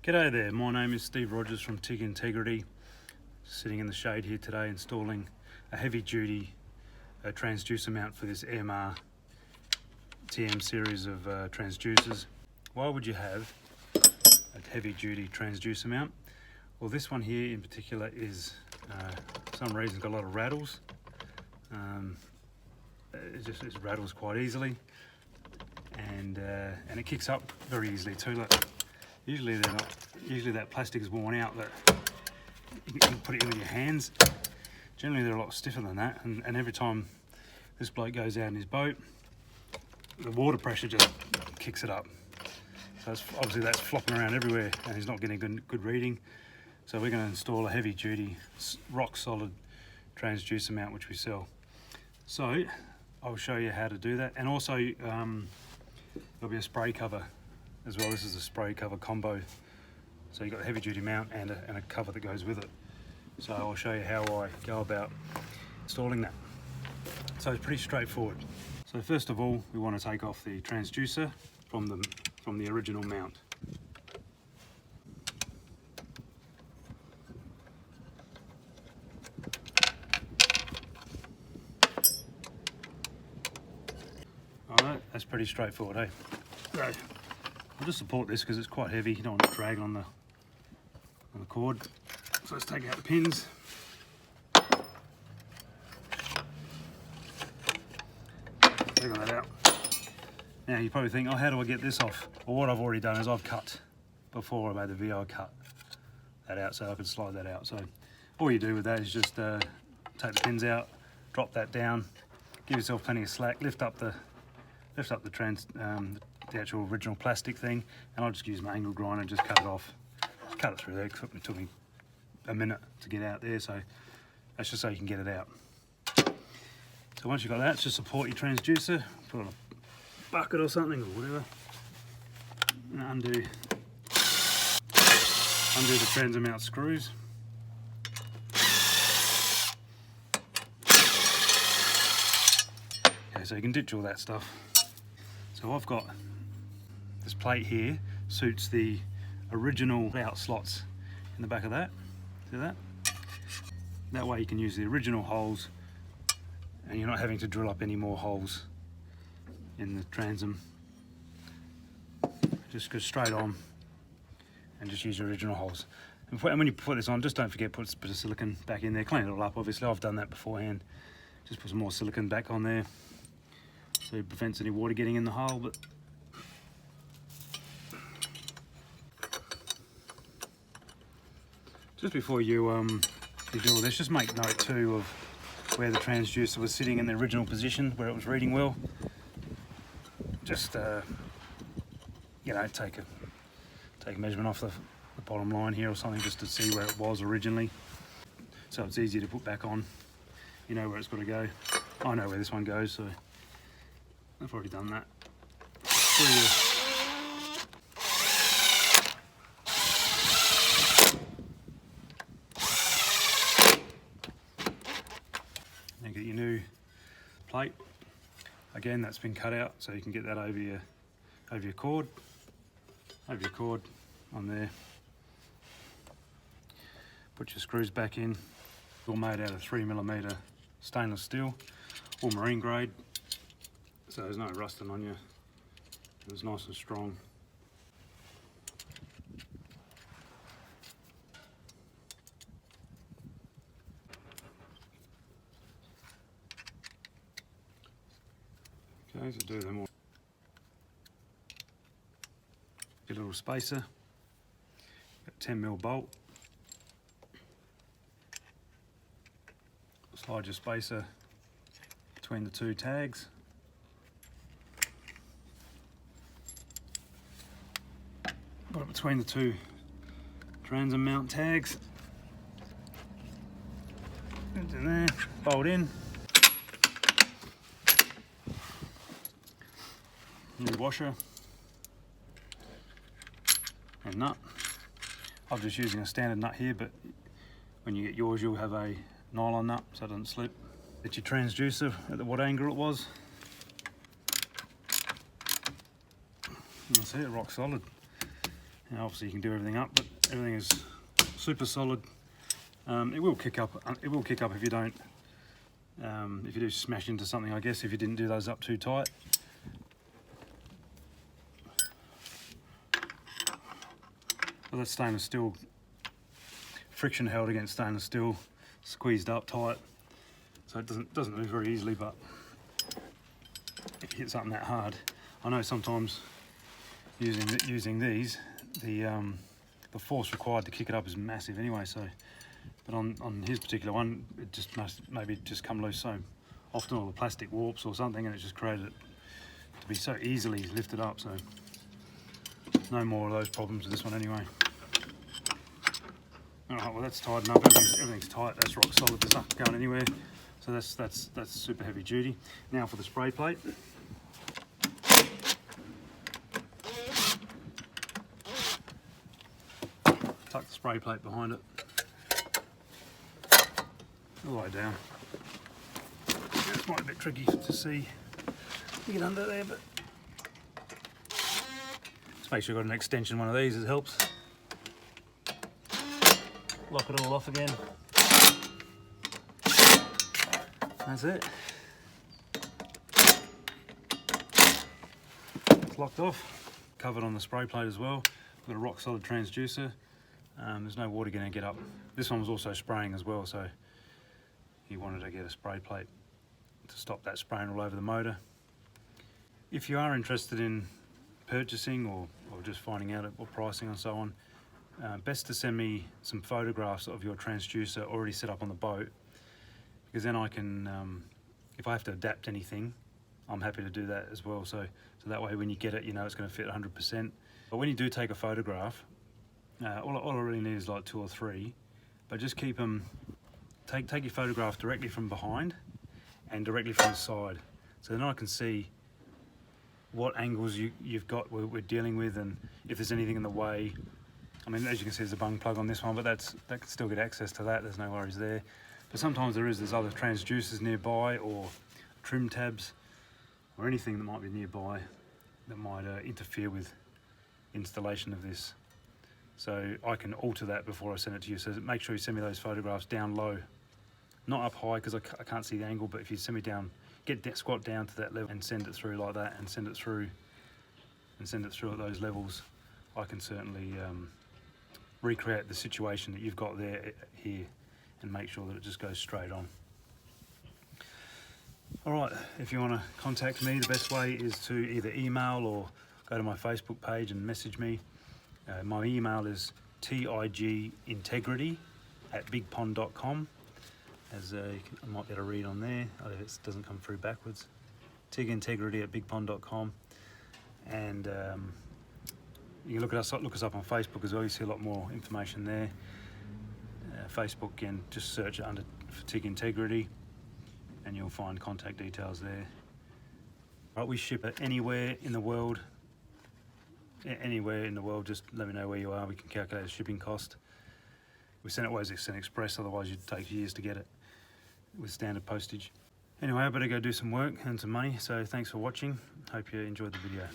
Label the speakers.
Speaker 1: G'day there, my name is Steve Rogers from TIG Integrity. Sitting in the shade here today installing a heavy duty transducer mount for this Airmar TM series of transducers. Why would you have a heavy duty transducer mount? Well, this one here in particular is for some reason got a lot of rattles. It rattles quite easily, and it kicks up very easily too. Look, usually that plastic is worn out, that you can put it in with your hands. Generally they're a lot stiffer than that, and every time this bloke goes out in his boat, the water pressure just kicks it up. So obviously that's flopping around everywhere and he's not getting good reading. So we're going to install a heavy duty rock solid transducer mount which we sell. So I'll show you how to do that, and also there'll be a spray cover as well. This is a spray cover combo, so you've got a heavy duty mount and a cover that goes with it. So I'll show you how I go about installing that. So it's pretty straightforward. So first of all, we want to take off the transducer from the original mount. Alright, that's pretty straightforward, eh? So I'll just support this because it's quite heavy. You don't want to drag on the cord. So let's take out the pins. Take that out. Now you probably think, oh, how do I get this off? Well, what I've already done is I've cut, before I made the video, I cut that out so I could slide that out. So all you do with that is just take the pins out, drop that down, give yourself plenty of slack, lift up the actual original plastic thing, and I'll just use my angle grinder and just cut it off. Just cut it through there. It took me a minute to get out there, so that's just so you can get it out. So once you've got that, just support your transducer, put on a bucket or something or whatever, and undo the transom mount screws. Okay, so you can ditch all that stuff. So I've got this plate here, suits the original out slots in the back of that. See that? That way you can use the original holes and you're not having to drill up any more holes in the transom. Just go straight on and just use your original holes. And when you put this on, just don't forget put a bit of silicone back in there. Clean it all up, obviously. I've done that beforehand. Just put some more silicone back on there so it prevents any water getting in the hole. But just before you do all this, just make note too of where the transducer was sitting in the original position, where it was reading well. Just you know, take a measurement off the bottom line here or something, just to see where it was originally, so it's easy to put back on. You know where it's got to go. I know where this one goes, so I've already done that. Then get your new plate. Again, that's been cut out, so you can get that over your cord. Over your cord on there. Put your screws back in. All made out of 3mm stainless steel, or marine grade, so there's no rusting on you. It's nice and strong. Okay, so do them all. Get a little spacer, 10mm bolt. Slide your spacer between the two tags. Put it between the two transom mount tags. It's in there, bolt in. New washer and nut. I'm just using a standard nut here, but when you get yours you'll have a nylon nut so it doesn't slip. Get your transducer at what angle it was. That's it, rock solid. Now obviously you can do everything up, but everything is super solid. It will kick up. It will kick up if you don't. If you do smash into something, I guess, if you didn't do those up too tight. Well, that's stainless steel, friction held against stainless steel, squeezed up tight, so it doesn't move very easily. But if you hit something that hard, I know sometimes using these, the force required to kick it up is massive anyway. So, but on his particular one, it just must maybe just come loose so often, or the plastic warps or something, and it just created it to be so easily lifted up. So no more of those problems with this one anyway. Alright, well that's tightened up, everything's tight, that's rock solid, there's nothing going anywhere. So that's super heavy duty. Now for the spray plate. Tuck the spray plate behind it, all the way down. It's might be a bit tricky to see, you get under there, but just make sure you've got an extension one of these, it helps. Lock it all off again. That's it. It's locked off. Covered on the spray plate as well. Got a rock solid transducer. There's no water going to get up. This one was also spraying as well, so he wanted to get a spray plate to stop that spraying all over the motor. If you are interested in purchasing or just finding out what pricing and so on, best to send me some photographs of your transducer already set up on the boat, because then I can, if I have to adapt anything, I'm happy to do that as well. So that way when you get it, you know it's going to fit 100%. But when you do take a photograph, all I really need is like 2 or 3, but just keep them, take your photograph directly from behind and directly from the side, so then I can see what angles you've got we're dealing with, and if there's anything in the way. I mean, as you can see, there's a bung plug on this one, but that can still get access to that. There's no worries there. But sometimes there's other transducers nearby, or trim tabs, or anything that might be nearby that might interfere with installation of this. So I can alter that before I send it to you. So make sure you send me those photographs down low, not up high, because I can't see the angle. But if you send me down, squat down to that level and send it through like that, and send it through at those levels, I can certainly recreate the situation that you've got there here and make sure that it just goes straight on. Alright, if you want to contact me, the best way is to either email or go to my Facebook page and message me. My email is tigintegrity@bigpond.com, as I might be able to read on there. It doesn't come through backwards. tigintegrity@bigpond.com, and you can look us up on Facebook as well. You see a lot more information there. Facebook, again, just search it under TIG Integrity and you'll find contact details there. Right, we ship it anywhere in the world. Anywhere in the world, just let me know where you are. We can calculate the shipping cost. We send it always send express, otherwise you'd take years to get it with standard postage. Anyway, I better go do some work, earn some money. So thanks for watching. Hope you enjoyed the video.